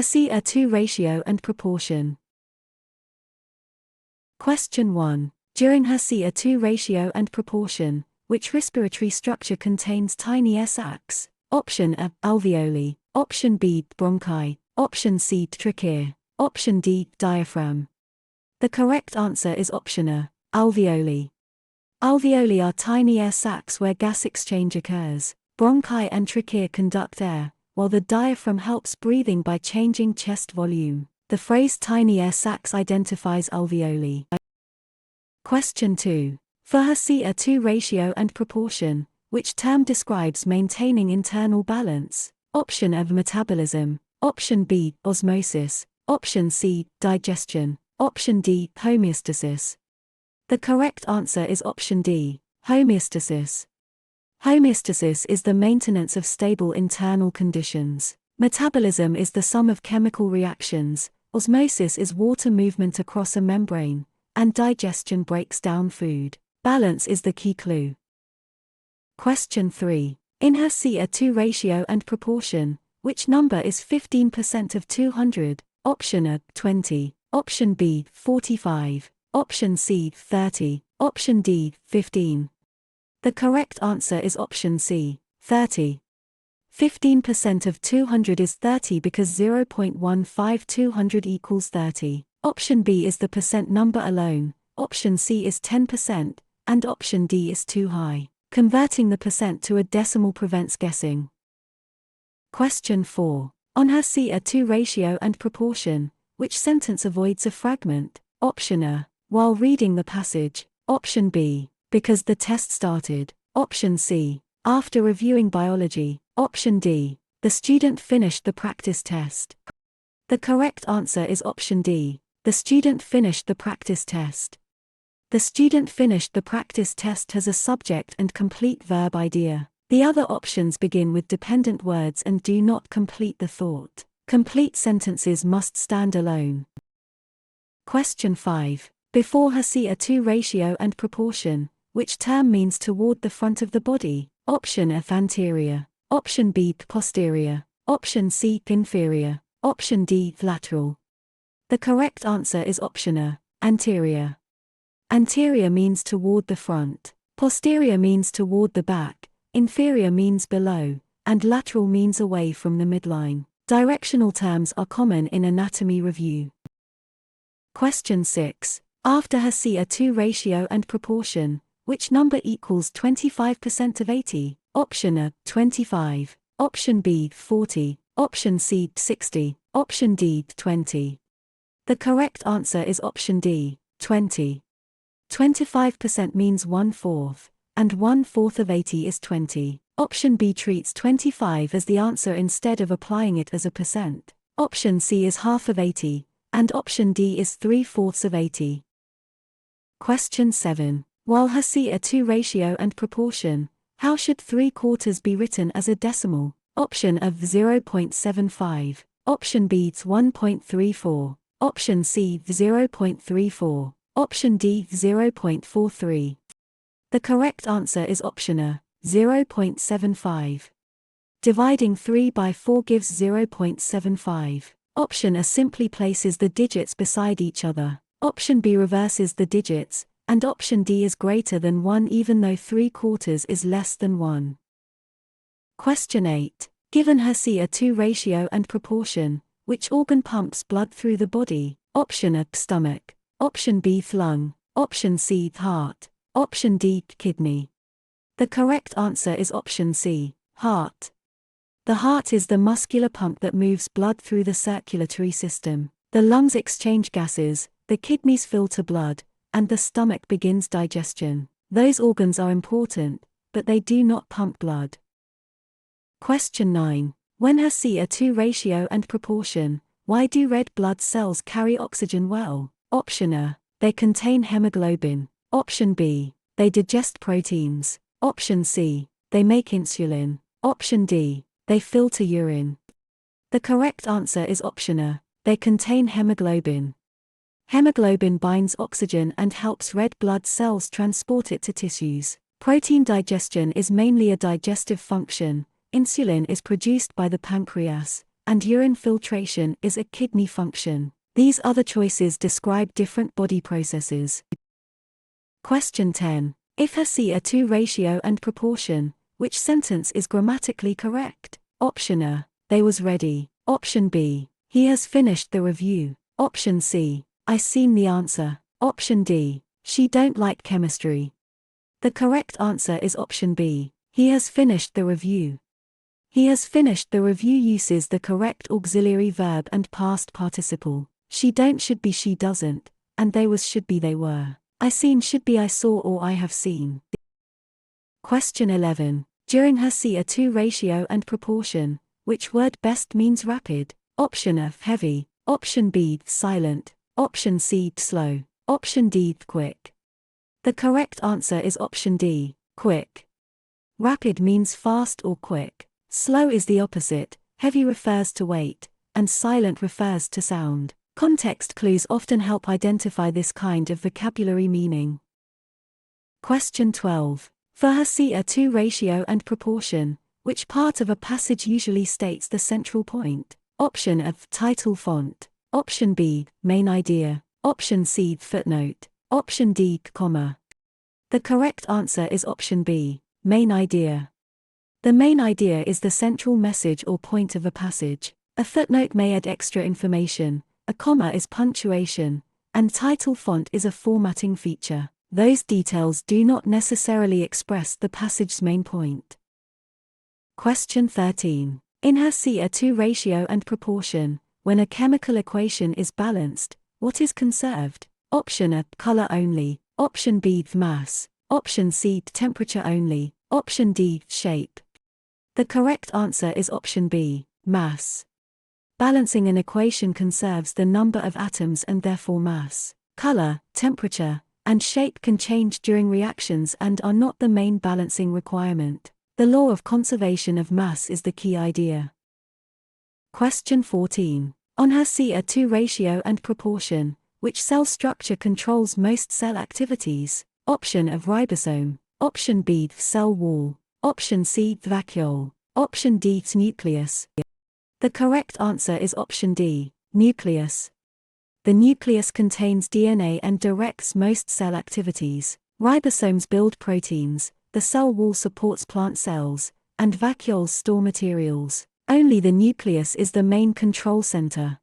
HESI A2 ratio and proportion. Question 1. During HESI A2 ratio and proportion, which respiratory structure contains tiny S sacs? Option A, alveoli. Option B, bronchi. Option C, trachea. Option D, diaphragm. The correct answer is option A, alveoli. Alveoli are tiny air sacs where gas exchange occurs. Bronchi and trachea conduct air, while the diaphragm helps breathing by changing chest volume. The phrase tiny air sacs identifies alveoli. Question 2. For HESI A2 ratio and proportion, which term describes maintaining internal balance? Option A, metabolism. Option B, osmosis. Option C, digestion. Option D, homeostasis. The correct answer is option D, homeostasis. Homeostasis is the maintenance of stable internal conditions. Metabolism is the sum of chemical reactions, osmosis is water movement across a membrane, and digestion breaks down food. Balance is the key clue. Question 3. In HESI A2 ratio and proportion, which number is 15% of 200? Option A, 20. Option B, 45. Option C, 30. Option D, 15. The correct answer is option C, 30. 15% of 200 is 30 because 0.15 200 equals 30. Option B is the percent number alone, option C is 10%, and option D is too high. Converting the percent to a decimal prevents guessing. Question 4. On HESI A2 ratio and proportion, which sentence avoids a fragment? Option A, while reading the passage. Option B, because the test started. Option C, after reviewing biology. Option D, the student finished the practice test. The correct answer is option D, the student finished the practice test. The student finished the practice test has a subject and complete verb idea. The other options begin with dependent words and do not complete the thought. Complete sentences must stand alone. Question 5. Before HESI A2 ratio and proportion, which term means toward the front of the body? Option A, anterior. Option B, posterior. Option C, inferior. Option D, lateral. The correct answer is option A, anterior. Anterior means toward the front. Posterior means toward the back. Inferior means below, and lateral means away from the midline. Directional terms are common in anatomy review. Question 6. After HESI A2 ratio and proportion, which number equals 25% of 80? Option A, 25. Option B, 40. Option C, 60. Option D, 20. The correct answer is option D, 20. 25% means 1/4, and 1/4 of 80 is 20. Option B treats 25 as the answer instead of applying it as a percent. Option C is half of 80, and option D is 3/4 of 80. Question 7. While HESI A2 ratio and proportion, how should 3/4 be written as a decimal? Option A, 0.75. Option B, 1.34. Option C, 0.34. Option D, 0.43. The correct answer is option A, 0.75. Dividing 3 by 4 gives 0.75. Option A simply places the digits beside each other. Option B reverses the digits, and option D is greater than 1 even though 3/4 is less than 1. Question 8. Given HESI A2 ratio and proportion, which organ pumps blood through the body? Option A, stomach. Option B, lung. Option C, heart. Option D, kidney. The correct answer is option C, heart. The heart is the muscular pump that moves blood through the circulatory system. The lungs exchange gases, the kidneys filter blood, and the stomach begins digestion. Those organs are important, but they do not pump blood. Question 9. When HESI A2 ratio and proportion, why do red blood cells carry oxygen well? Option A, they contain hemoglobin. Option B, they digest proteins. Option C, they make insulin. Option D, they filter urine. The correct answer is option A, they contain hemoglobin. Hemoglobin binds oxygen and helps red blood cells transport it to tissues. Protein digestion is mainly a digestive function. Insulin is produced by the pancreas, and urine filtration is a kidney function. These other choices describe different body processes. Question 10. If HESI A2 ratio and proportion, which sentence is grammatically correct? Option A. They was ready. Option B. He has finished the review. Option C. I seen the answer. Option D. She don't like chemistry. The correct answer is option B. He has finished the review. He has finished the review uses the correct auxiliary verb and past participle. She don't should be she doesn't, and they was should be they were. I seen should be I saw or I have seen. Question 11. During HESI A2 ratio and proportion, which word best means rapid? Option A. Heavy. Option B. Silent. Option C. Slow. Option D. Quick. The correct answer is option D. Quick. Rapid means fast or quick. Slow is the opposite. Heavy refers to weight, and silent refers to sound. Context clues often help identify this kind of vocabulary meaning. Question 12. For HESI A2 ratio and proportion, which part of a passage usually states the central point? Option A. Title font. Option B. Main idea. Option C. Footnote. Option D. Comma. The correct answer is option B. Main idea. The main idea is the central message or point of a passage. A footnote may add extra information, a comma is punctuation, and title font is a formatting feature. Those details do not necessarily express the passage's main point. Question 13. In HESI A2 ratio and proportion, when a chemical equation is balanced, what is conserved? Option A. Color only. Option B. Mass. Option C. Temperature only. Option D. Shape. The correct answer is option B. Mass. Balancing an equation conserves the number of atoms and therefore mass. Color, temperature, and shape can change during reactions and are not the main balancing requirement. The law of conservation of mass is the key idea. Question 14. On HESI A2 ratio and proportion, which cell structure controls most cell activities? Option of ribosome. Option B. Cell wall. Option C. Vacuole. Option D. Nucleus. The correct answer is option D. Nucleus. The nucleus contains DNA and directs most cell activities. Ribosomes build proteins, the cell wall supports plant cells, and vacuoles store materials. Only the nucleus is the main control center.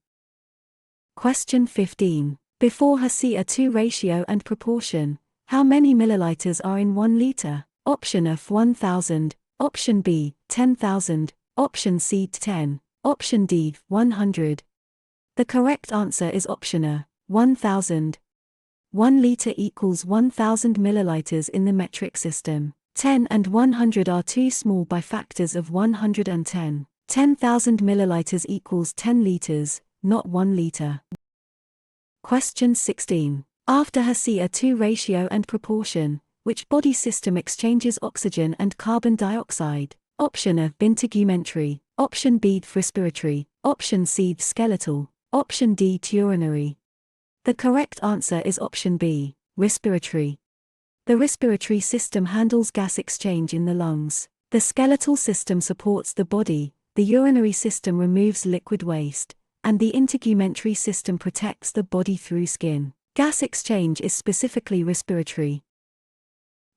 Question 15. Before HESI A2 ratio and proportion, how many milliliters are in 1 liter? Option A. 1000. Option B. 10,000. Option C. 10. Option D. 100. The correct answer is option A. 1000. 1 liter equals 1000 milliliters in the metric system. 10 and 100 are too small by factors of 110. 10,000 milliliters equals 10 liters, not 1 liter. Question 16. After HESI A2 ratio and proportion, which body system exchanges oxygen and carbon dioxide? Option A. Integumentary. Option B. Respiratory. Option C. Skeletal. Option D. Urinary. The correct answer is option B. Respiratory. The respiratory system handles gas exchange in the lungs. The skeletal system supports the body, the urinary system removes liquid waste, and the integumentary system protects the body through skin. Gas exchange is specifically respiratory.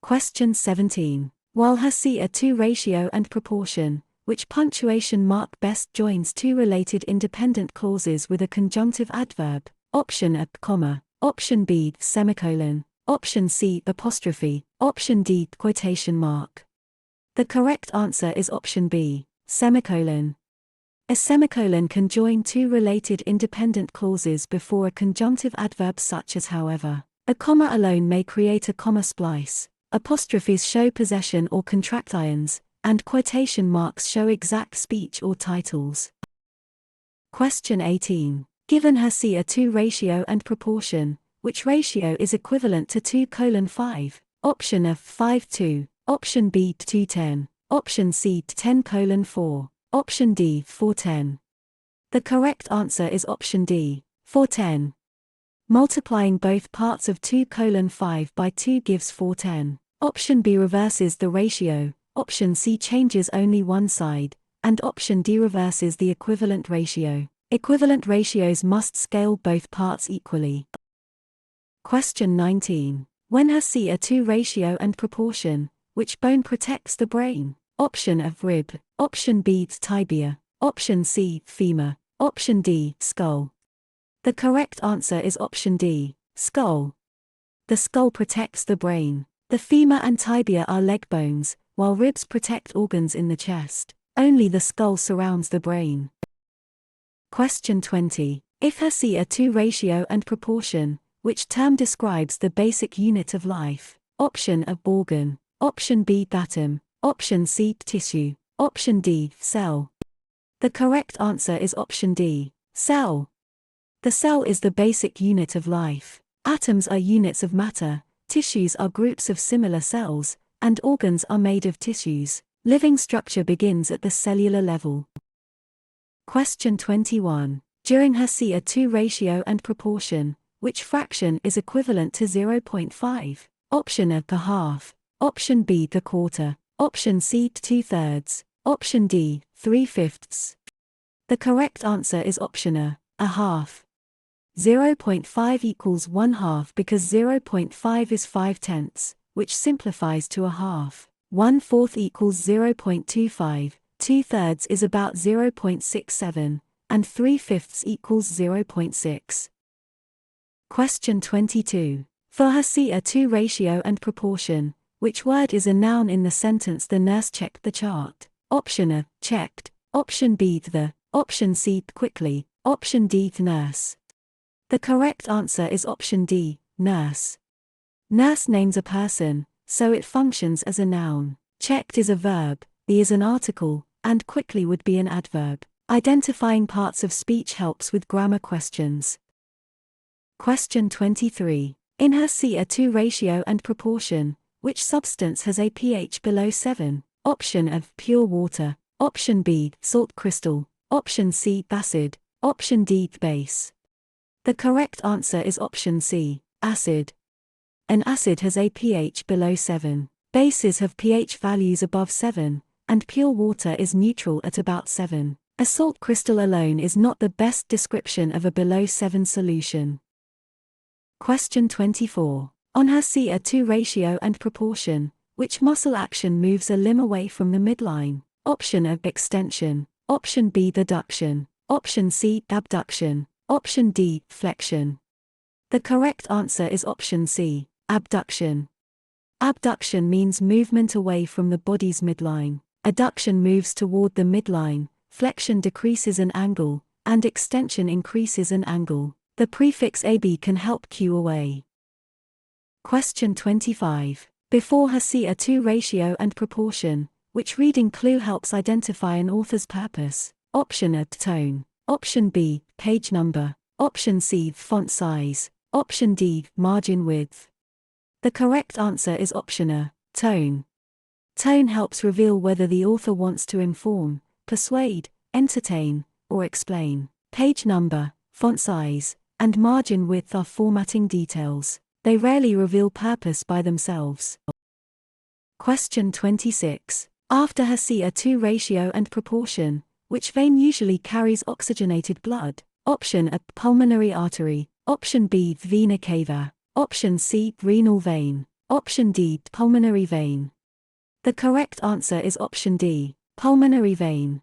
Question 17. While HESI A2 ratio and proportion, which punctuation mark best joins two related independent clauses with a conjunctive adverb? Option A, comma. Option B, semicolon. Option C, apostrophe. Option D, quotation mark. The correct answer is option B, semicolon. A semicolon can join two related independent clauses before a conjunctive adverb such as however. A comma alone may create a comma splice. Apostrophes show possession or contractions, and quotation marks show exact speech or titles. Question 18. Given HESI A2 ratio and proportion, which ratio is equivalent to 2:5? Option A 5:2, option B 2:10, option C 10:4, option D 4:10. The correct answer is option D, 4:10. Multiplying both parts of 2:5 by 2 gives 4:10. Option B reverses the ratio, option C changes only one side, and option D reverses the equivalent ratio. Equivalent ratios must scale both parts equally. Question 19. When HESI A2 ratio and proportion, which bone protects the brain? Option A rib, option B tibia, option C femur, option D skull. The correct answer is option D, skull. The skull protects the brain. The femur and tibia are leg bones, while ribs protect organs in the chest. Only the skull surrounds the brain. Question 20. If HESI A2 ratio and proportion, which term describes the basic unit of life? Option A organ, option B atom, option C tissue, option D cell. The correct answer is option D, cell. The cell is the basic unit of life. Atoms are units of matter, tissues are groups of similar cells, and organs are made of tissues. Living structure begins at the cellular level. Question 21. During HESI A2 ratio and proportion, which fraction is equivalent to 0.5? Option A half, option B quarter, option C 2/3, option D 3/5. The correct answer is option A half. 0.5 equals 1/2 because 0.5 is 5/10, which simplifies to a half. 1/4 equals 0.25, 2/3 is about 0.67, and 3/5 equals 0.6. Question 22. For HESI A2 ratio and proportion, which word is a noun in the sentence "The nurse checked the chart"? Option A, checked, option B the, option C quickly, option D nurse. The correct answer is option D, nurse. Nurse names a person, so it functions as a noun. Checked is a verb, the is an article, and quickly would be an adverb. Identifying parts of speech helps with grammar questions. Question 23. In HESI A2 ratio and proportion, which substance has a pH below 7? Option A, pure water, option B, salt crystal, option C, acid, option D, base. The correct answer is option C, acid. An acid has a pH below 7. Bases have pH values above 7, and pure water is neutral at about 7. A salt crystal alone is not the best description of a below 7 solution. Question 24. On HESI A2 ratio and proportion, which muscle action moves a limb away from the midline? Option A, extension, option B, adduction, option C, abduction, option D, flexion. The correct answer is option C, abduction. Abduction means movement away from the body's midline. Adduction moves toward the midline, flexion decreases an angle, and extension increases an angle. The prefix AB can help cue away. Question 25. Before HESI A2 ratio and proportion, which reading clue helps identify an author's purpose? Option A, tone, option B, page number, option C, font size, option D, margin width. The correct answer is option A, tone. Tone helps reveal whether the author wants to inform, persuade, entertain, or explain. Page number, font size, and margin width are formatting details. They rarely reveal purpose by themselves. Question 26. After HESI A2 ratio and proportion, which vein usually carries oxygenated blood? Option A, pulmonary artery, option B, vena cava, option C, renal vein, option D, pulmonary vein. The correct answer is option D, pulmonary vein.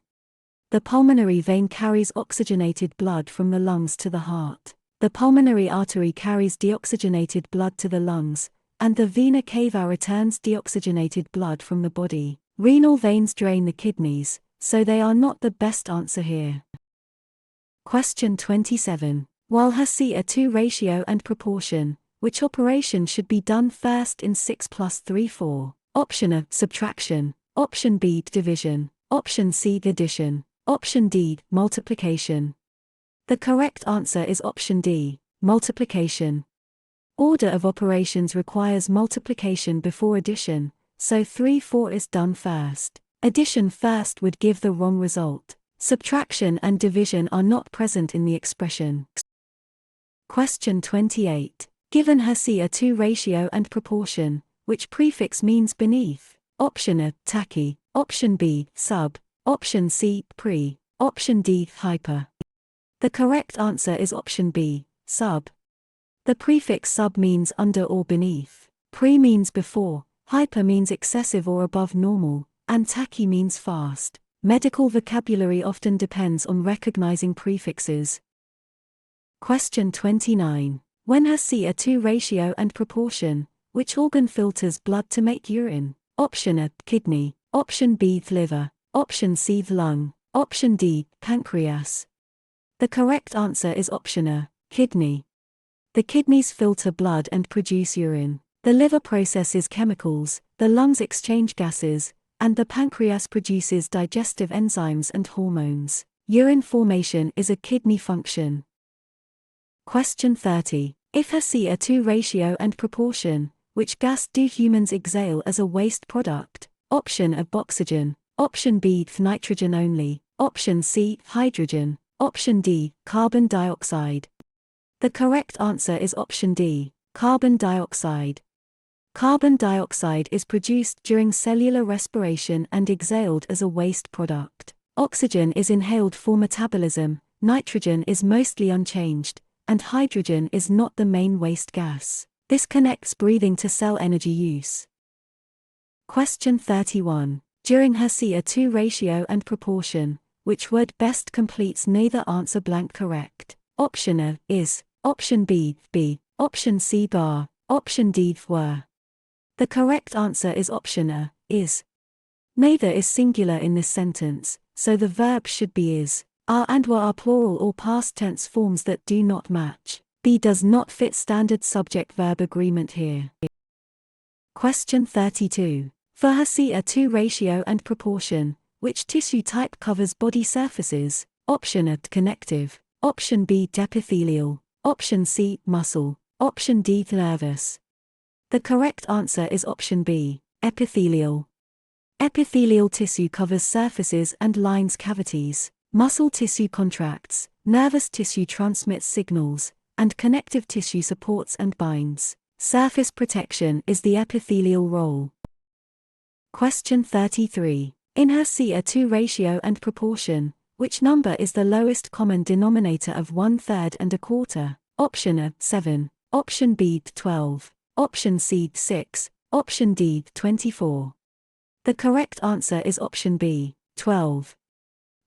The pulmonary vein carries oxygenated blood from the lungs to the heart. The pulmonary artery carries deoxygenated blood to the lungs, and the vena cava returns deoxygenated blood from the body. Renal veins drain the kidneys, so they are not the best answer here. Question 27. While HESI A2 ratio and proportion, which operation should be done first in 6 + 3 4? Option A, subtraction, option B, division, option C, addition, option D, multiplication. The correct answer is option D, multiplication. Order of operations requires multiplication before addition, so 3/4 is done first. Addition first would give the wrong result. Subtraction and division are not present in the expression. Question 28. Given HESI A2 ratio and proportion, which prefix means beneath? Option A, tachy, option B, sub, Option C, pre. Option D, hyper. The correct answer is option B, sub. The prefix sub means under or beneath. Pre means before, hyper means excessive or above normal, and tachy means fast. Medical vocabulary often depends on recognizing prefixes. Question 29. When HESI A2 ratio and proportion, which organ filters blood to make urine? Option A, kidney. Option B, liver. Option C, lung. Option D, pancreas. The correct answer is option A, kidney. The kidneys filter blood and produce urine. The liver processes chemicals, the lungs exchange gases, and the pancreas produces digestive enzymes and hormones. Urine formation is a kidney function. Question 30. If HESI A2 ratio and proportion, which gas do humans exhale as a waste product? Option A, oxygen. Option B, nitrogen only. Option C, hydrogen. Option D, carbon dioxide. The correct answer is option D, carbon dioxide. Carbon dioxide is produced during cellular respiration and exhaled as a waste product. Oxygen is inhaled for metabolism, nitrogen is mostly unchanged, and hydrogen is not the main waste gas. This connects breathing to cell energy use. Question 31. During HESI A2 ratio and proportion, which word best completes neither answer blank correct? Option A, is. Option B, be. Option C, bar. Option D, were. The correct answer is option A, is. Neither is singular in this sentence, so the verb should be is. Are and were are plural or past tense forms that do not match. B does not fit standard subject-verb agreement here. Question 32. For HESI A2 ratio and proportion, which tissue type covers body surfaces? Option A, connective. Option B, epithelial. Option C, muscle. Option D, nervous. The correct answer is option B, epithelial. Epithelial tissue covers surfaces and lines cavities. Muscle tissue contracts, nervous tissue transmits signals, and connective tissue supports and binds. Surface protection is the epithelial role. Question 33. In HESI A2 ratio and proportion, which number is the lowest common denominator of 1/3 and 1/4? Option A, 7. Option B, 12. Option C, 6. Option D, 24. The correct answer is option B, 12.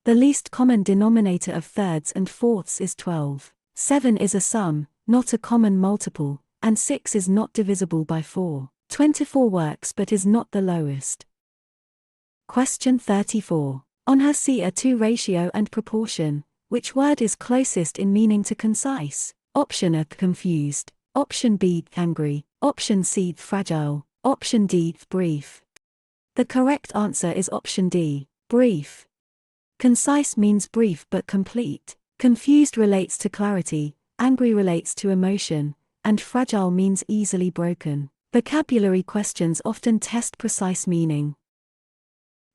The least common denominator of thirds and fourths is 12. 7 is a sum, not a common multiple, and 6 is not divisible by 4. 24 works but is not the lowest. Question 34. On HESI A2 ratio and proportion, which word is closest in meaning to concise? Option A, confused. Option B, angry. Option C, fragile. Option D, brief. The correct answer is option D, brief. Concise means brief but complete. Confused relates to clarity, angry relates to emotion, and fragile means easily broken. Vocabulary questions often test precise meaning.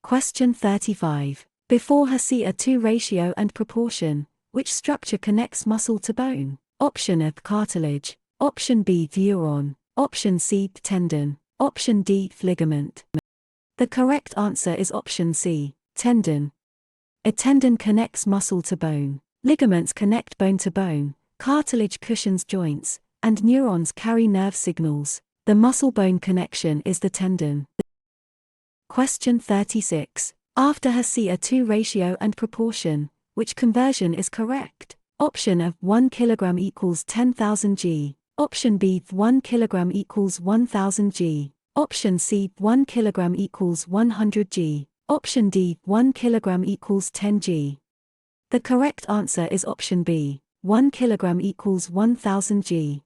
Question 35. Before HESI A2 ratio and proportion, which structure connects muscle to bone? Option A, cartilage. Option B, neuron. Option C, tendon. Option D, ligament. The correct answer is option C, tendon. A tendon connects muscle to bone. Ligaments connect bone to bone. Cartilage cushions joints, and neurons carry nerve signals. The muscle-bone connection is the tendon. Question 36. After HESI A2 ratio and proportion, which conversion is correct? Option A, 1 kg equals 10,000 g. Option B, 1 kg equals 1,000 g. Option C, 1 kg equals 100 g. Option D, 1 kg equals 10 g. The correct answer is option B, 1 kg equals 1,000 g.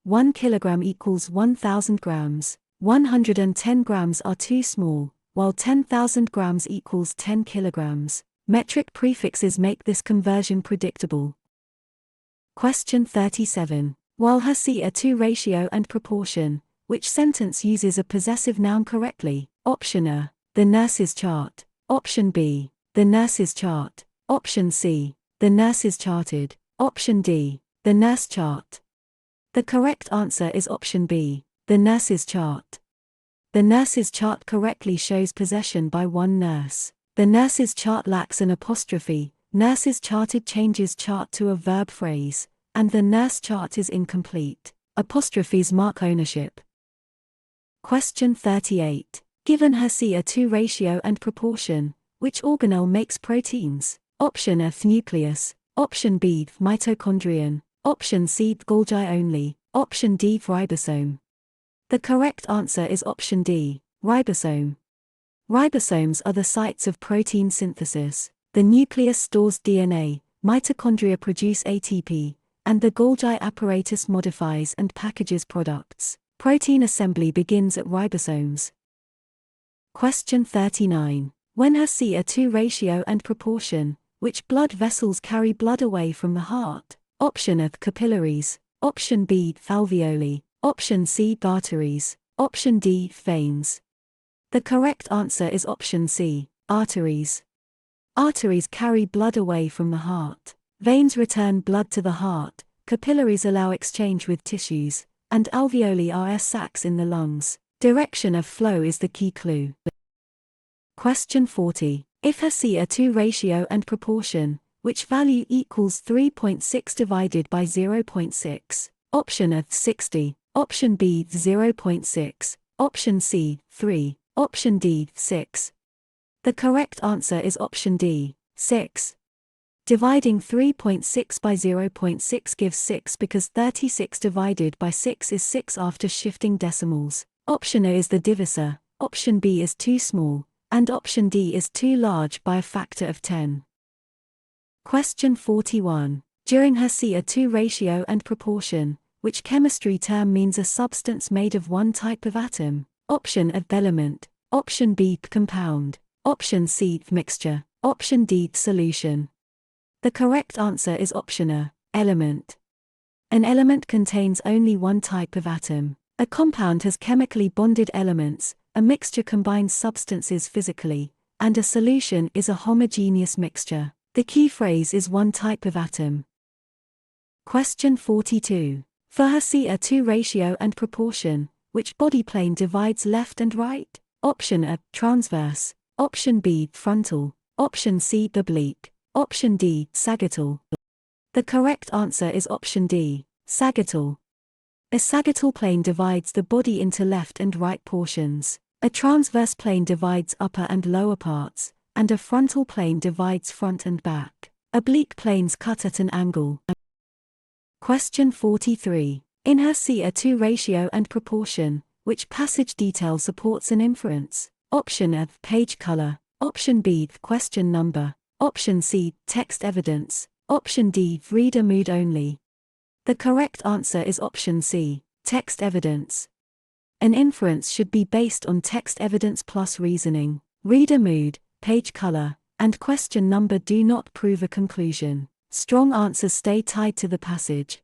1 kg equals 1,000 grams. 110 grams are too small, while 10,000 grams equals 10 kilograms. Metric prefixes make this conversion predictable. Question 37. While HESI A2 ratio and proportion, which sentence uses a possessive noun correctly? Option A, the nurse's chart. Option B, the nurse's chart. Option C, the nurse's charted. Option D, the nurse chart. The correct answer is option B, the nurse's chart. The nurse's chart correctly shows possession by one nurse. The nurse's chart lacks an apostrophe, nurse's charted changes chart to a verb phrase, and the nurse chart is incomplete. Apostrophes mark ownership. Question 38. Given HESI A2 ratio and proportion, which organelle makes proteins? Option A nucleus, option B mitochondrion, option C Golgi only, option D ribosome. The correct answer is option D, ribosome. Ribosomes are the sites of protein synthesis. The nucleus stores DNA, mitochondria produce ATP, and the Golgi apparatus modifies and packages products. Protein assembly begins at ribosomes. Question 39. When HESI A2 ratio and proportion, which blood vessels carry blood away from the heart? Option A capillaries, option B alveoli, option C arteries, option D veins. The correct answer is option C, arteries. Arteries carry blood away from the heart. Veins return blood to the heart, capillaries allow exchange with tissues, and alveoli are air sacs in the lungs. Direction of flow is the key clue. Question 40. If HESI A2 ratio and proportion, which value equals 3.6 divided by 0.6? Option A 60, option B 0.6, option C 3, option D 6. The correct answer is option D, 6. Dividing 3.6 by 0.6 gives 6 because 36 divided by 6 is 6 after shifting decimals. Option A is the divisor, option B is too small, and option D is too large by a factor of 10. Question 41. During HESI A2 ratio and proportion, which chemistry term means a substance made of one type of atom? Option A element, option B compound, option C mixture, option D solution. The correct answer is option A, element. An element contains only one type of atom. A compound has chemically bonded elements, a mixture combines substances physically, and a solution is a homogeneous mixture. The key phrase is one type of atom. Question 42. For HESI A2 ratio and proportion, which body plane divides left and right? Option A, transverse, option B, frontal, option C, oblique, option D, sagittal. The correct answer is option D, sagittal. A sagittal plane divides the body into left and right portions. A transverse plane divides upper and lower parts, and a frontal plane divides front and back. Oblique planes cut at an angle. Question 43. In HESI A2 ratio and proportion, which passage detail supports an inference? Option A, page color, option B, question number, option C, text evidence, option D, reader mood only. The correct answer is option C, text evidence. An inference should be based on text evidence plus reasoning. Reader mood, page color, and question number do not prove a conclusion. Strong answers stay tied to the passage.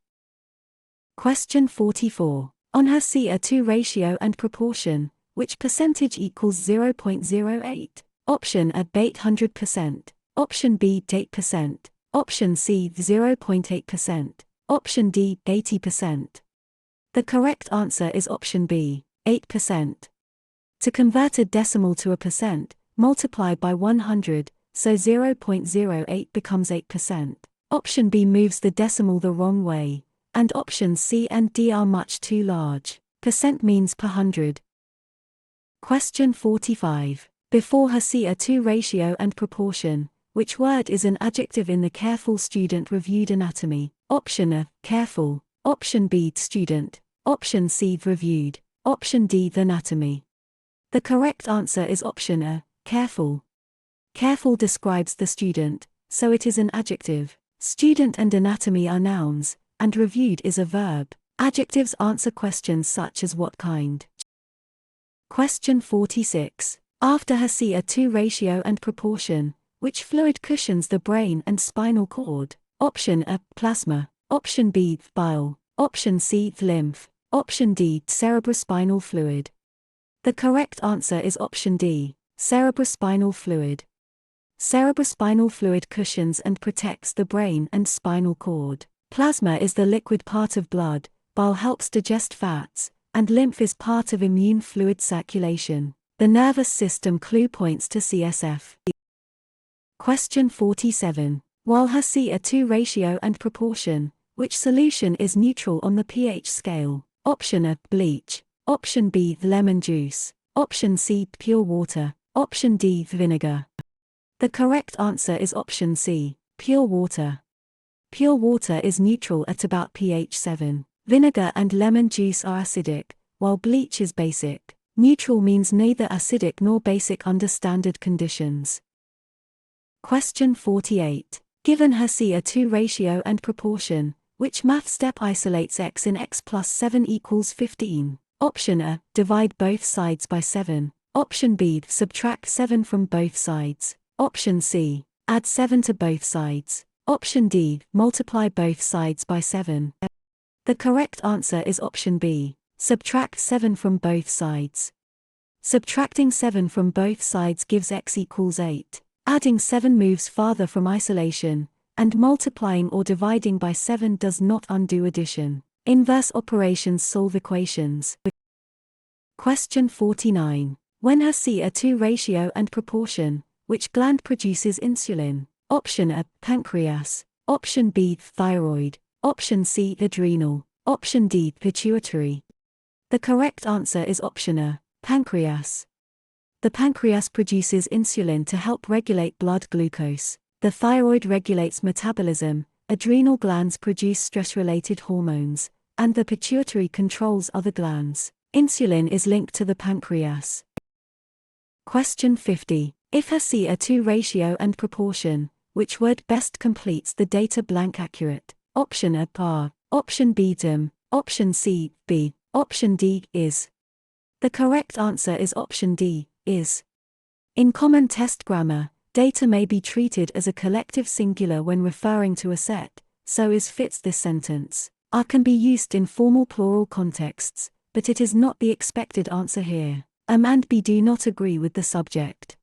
Question 44. On HESI A2 ratio and proportion, which percentage equals 0.08? Option A 800%, option B 8%, option C 0.8%, option D 80%. The correct answer is option B, 8%. To convert a decimal to a percent, multiply by 100, so 0.08 becomes 8%. Option B moves the decimal the wrong way, and options C and D are much too large. Percent means per hundred. Question 45. Before HESI A2 ratio and proportion, which word is an adjective in the careful student reviewed anatomy? Option A, careful, option B, student, option C, reviewed, option D, the anatomy. The correct answer is option A, careful. Careful describes the student, so it is an adjective. Student and anatomy are nouns, and reviewed is a verb. Adjectives answer questions such as what kind. Question 46. After HESI A2 ratio and proportion, which fluid cushions the brain and spinal cord? Option A, plasma, option B, bile, option C, lymph, option D, cerebrospinal fluid. The correct answer is option D, cerebrospinal fluid. Cerebrospinal fluid cushions and protects the brain and spinal cord. Plasma is the liquid part of blood, bile helps digest fats, and lymph is part of immune fluid circulation. The nervous system clue points to CSF. Question 47. While HESI A2 ratio and proportion, which solution is neutral on the pH scale? Option A, bleach. Option B, lemon juice. Option C, pure water. Option D, vinegar. The correct answer is option C, pure water. Pure water is neutral at about pH 7. Vinegar and lemon juice are acidic, while bleach is basic. Neutral means neither acidic nor basic under standard conditions. Question 48. Given HESI A2 ratio and proportion, which math step isolates x in x plus 7 equals 15? Option A, divide both sides by 7. Option B, subtract 7 from both sides. Option C, add 7 to both sides. Option D, multiply both sides by 7. The correct answer is option B, subtract 7 from both sides. Subtracting 7 from both sides gives x equals 8. Adding 7 moves farther from isolation, and multiplying or dividing by 7 does not undo addition. Inverse operations solve equations. Question 49. When HESI A2 ratio and proportion, which gland produces insulin? Option A, pancreas. Option B, thyroid. Option C, adrenal. Option D, pituitary. The correct answer is option A, pancreas. The pancreas produces insulin to help regulate blood glucose. The thyroid regulates metabolism, adrenal glands produce stress-related hormones, and the pituitary controls other glands. Insulin is linked to the pancreas. Question 50. If HESI A2 ratio and proportion, which word best completes the data blank accurate? Option A, are. Option B, dem. Option C, be. Option D, is. The correct answer is option D, is. In common test grammar, data may be treated as a collective singular when referring to a set, so is fits this sentence. Are can be used in formal plural contexts, but it is not the expected answer here. And B do not agree with the subject.